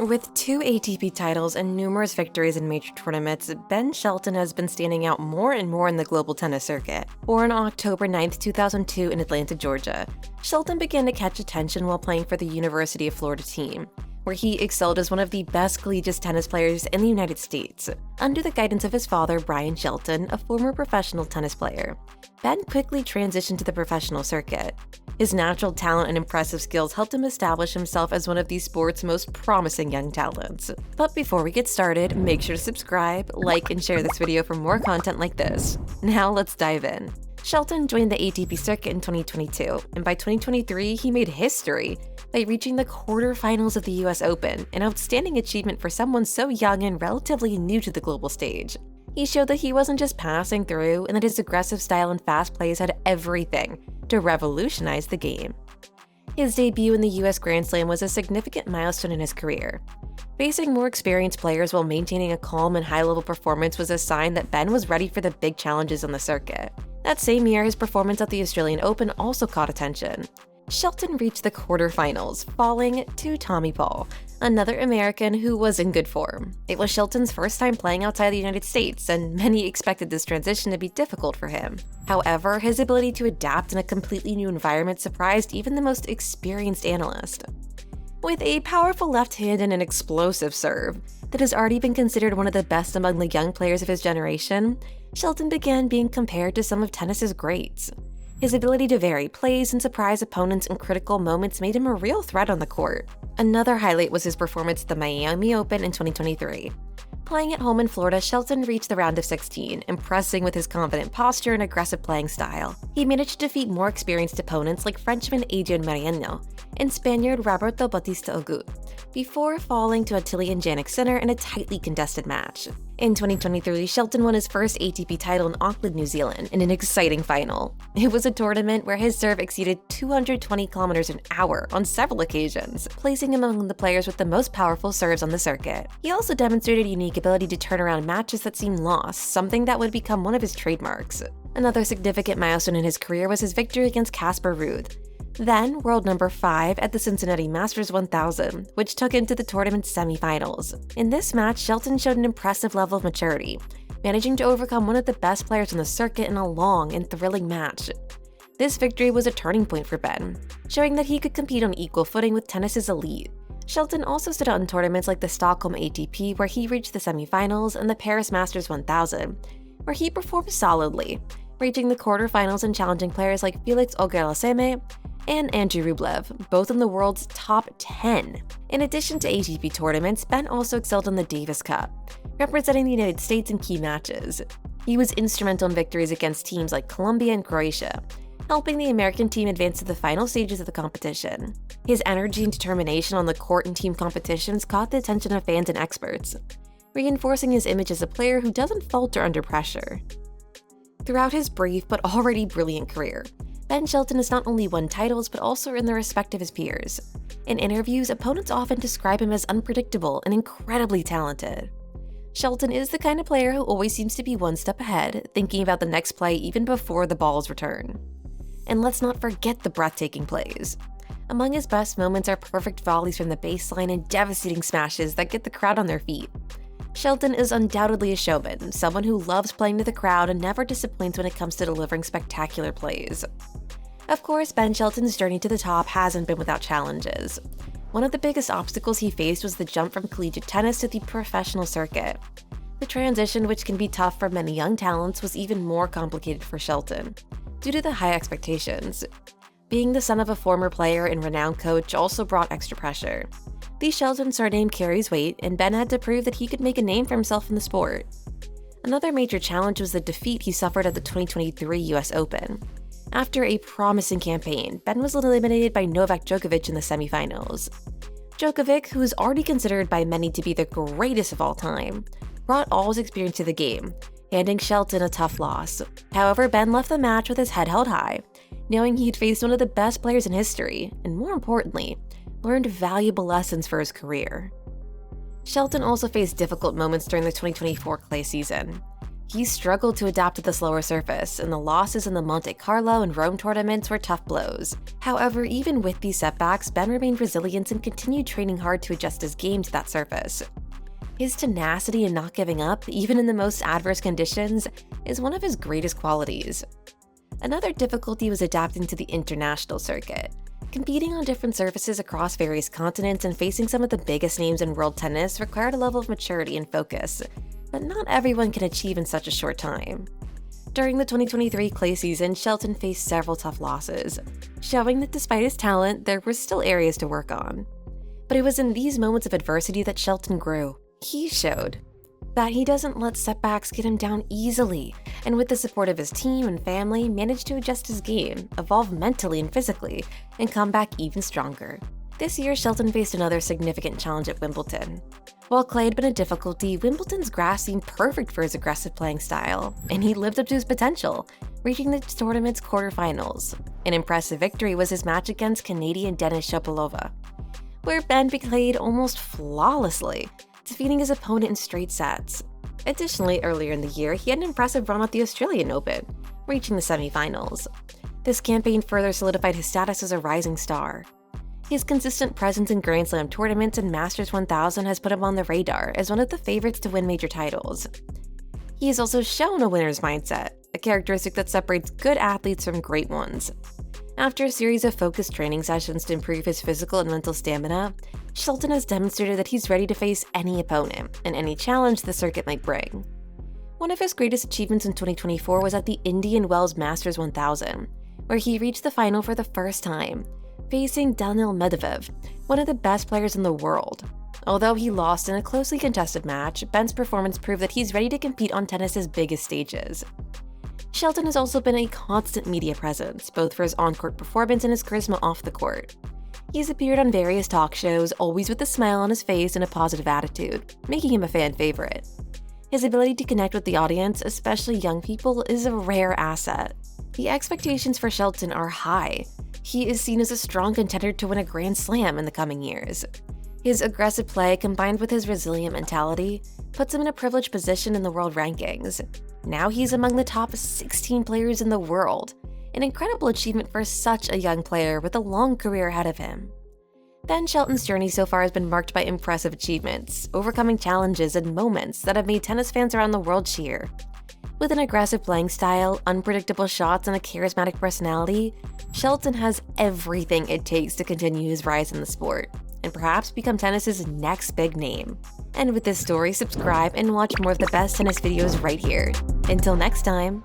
With 2 ATP titles and numerous victories in major tournaments, Ben Shelton has been standing out more and more in the global tennis circuit. Born on October 9, 2002 in Atlanta, Georgia, Shelton began to catch attention while playing for the University of Florida team, where he excelled as one of the best collegiate tennis players in the United States. Under the guidance of his father, Brian Shelton, a former professional tennis player, Ben quickly transitioned to the professional circuit. His natural talent and impressive skills helped him establish himself as one of the sport's most promising young talents. But before we get started, make sure to subscribe, like, and share this video for more content like this. Now let's dive in. Shelton joined the ATP circuit in 2022, and by 2023 he made history by reaching the quarterfinals of the US Open, an outstanding achievement for someone so young and relatively new to the global stage. He showed that he wasn't just passing through and that his aggressive style and fast plays had everything to revolutionize the game. His debut in the US Grand Slam was a significant milestone in his career. Facing more experienced players while maintaining a calm and high-level performance was a sign that Ben was ready for the big challenges on the circuit. That same year, his performance at the Australian Open also caught attention. Shelton reached the quarterfinals, falling to Tommy Paul, another American who was in good form. It was Shelton's first time playing outside the United States, and many expected this transition to be difficult for him. However, his ability to adapt in a completely new environment surprised even the most experienced analyst. With a powerful left hand and an explosive serve that has already been considered one of the best among the young players of his generation, Shelton began being compared to some of tennis's greats. His ability to vary plays and surprise opponents in critical moments made him a real threat on the court. Another highlight was his performance at the Miami Open in 2023. Playing at home in Florida, Shelton reached the round of 16, impressing with his confident posture and aggressive playing style. He managed to defeat more experienced opponents like Frenchman Adrian Mariano and Spaniard Roberto Bautista Agut, before falling to Attilian Jannik Sinner in a tightly contested match. In 2023, Shelton won his first ATP title in Auckland, New Zealand, in an exciting final. It was a tournament where his serve exceeded 220 km an hour on several occasions, placing him among the players with the most powerful serves on the circuit. He also demonstrated a unique ability to turn around matches that seemed lost, something that would become one of his trademarks. Another significant milestone in his career was his victory against Casper Ruud, then world number 5 at the Cincinnati Masters 1000, which took him to the tournament's semifinals. In this match, Shelton showed an impressive level of maturity, managing to overcome one of the best players on the circuit in a long and thrilling match. This victory was a turning point for Ben, showing that he could compete on equal footing with tennis's elite. Shelton also stood out in tournaments like the Stockholm ATP, where he reached the semifinals, and the Paris Masters 1000, where he performed solidly, reaching the quarterfinals and challenging players like Felix Auger-Aliassime and Andrew Rublev, both in the world's top 10. In addition to ATP tournaments, Ben also excelled in the Davis Cup, representing the United States in key matches. He was instrumental in victories against teams like Colombia and Croatia, helping the American team advance to the final stages of the competition. His energy and determination on the court and team competitions caught the attention of fans and experts, reinforcing his image as a player who doesn't falter under pressure. Throughout his brief but already brilliant career, Ben Shelton has not only won titles but also earned the respect of his peers. In interviews, opponents often describe him as unpredictable and incredibly talented. Shelton is the kind of player who always seems to be one step ahead, thinking about the next play even before the ball's return. And let's not forget the breathtaking plays. Among his best moments are perfect volleys from the baseline and devastating smashes that get the crowd on their feet. Shelton is undoubtedly a showman, someone who loves playing to the crowd and never disappoints when it comes to delivering spectacular plays. Of course, Ben Shelton's journey to the top hasn't been without challenges. One of the biggest obstacles he faced was the jump from collegiate tennis to the professional circuit. The transition, which can be tough for many young talents, was even more complicated for Shelton, due to the high expectations. Being the son of a former player and renowned coach also brought extra pressure. The Shelton surname carries weight, and Ben had to prove that he could make a name for himself in the sport. Another major challenge was the defeat he suffered at the 2023 US Open. After a promising campaign, Ben was eliminated by Novak Djokovic in the semifinals. Djokovic, who is already considered by many to be the greatest of all time, brought all his experience to the game, handing Shelton a tough loss. However, Ben left the match with his head held high, knowing he'd faced one of the best players in history, and more importantly, learned valuable lessons for his career. Shelton also faced difficult moments during the 2024 clay season. He struggled to adapt to the slower surface, and the losses in the Monte Carlo and Rome tournaments were tough blows. However, even with these setbacks, Ben remained resilient and continued training hard to adjust his game to that surface. His tenacity and not giving up, even in the most adverse conditions, is one of his greatest qualities. Another difficulty was adapting to the international circuit. Competing on different surfaces across various continents and facing some of the biggest names in world tennis required a level of maturity and focus that not everyone can achieve in such a short time. During the 2023 clay season, Shelton faced several tough losses, showing that despite his talent, there were still areas to work on. But it was in these moments of adversity that Shelton grew. He showed that he doesn't let setbacks get him down easily, and with the support of his team and family, managed to adjust his game, evolve mentally and physically, and come back even stronger. This year, Shelton faced another significant challenge at Wimbledon. While clay had been a difficulty, Wimbledon's grass seemed perfect for his aggressive playing style, and he lived up to his potential, reaching the tournament's quarterfinals. An impressive victory was his match against Canadian Denis Shapovalov, where Ben played almost flawlessly, defeating his opponent in straight sets. Additionally, earlier in the year, he had an impressive run at the Australian Open, reaching the semifinals. This campaign further solidified his status as a rising star. His consistent presence in Grand Slam tournaments and Masters 1000 has put him on the radar as one of the favorites to win major titles. He has also shown a winner's mindset, a characteristic that separates good athletes from great ones. After a series of focused training sessions to improve his physical and mental stamina, Shelton has demonstrated that he's ready to face any opponent and any challenge the circuit might bring. One of his greatest achievements in 2024 was at the Indian Wells Masters 1000, where he reached the final for the first time, facing Daniil Medvedev, one of the best players in the world. Although he lost in a closely contested match, Ben's performance proved that he's ready to compete on tennis's biggest stages. Shelton has also been a constant media presence, both for his on-court performance and his charisma off the court. He's appeared on various talk shows, always with a smile on his face and a positive attitude, making him a fan favorite. His ability to connect with the audience, especially young people, is a rare asset. The expectations for Shelton are high. He is seen as a strong contender to win a Grand Slam in the coming years. His aggressive play, combined with his resilient mentality, puts him in a privileged position in the world rankings. Now he's among the top 16 players in the world, an incredible achievement for such a young player with a long career ahead of him. Ben Shelton's journey so far has been marked by impressive achievements, overcoming challenges and moments that have made tennis fans around the world cheer. With an aggressive playing style, unpredictable shots, and a charismatic personality, Shelton has everything it takes to continue his rise in the sport, and perhaps become tennis's next big name. And with this story, subscribe and watch more of the best tennis videos right here. Until next time.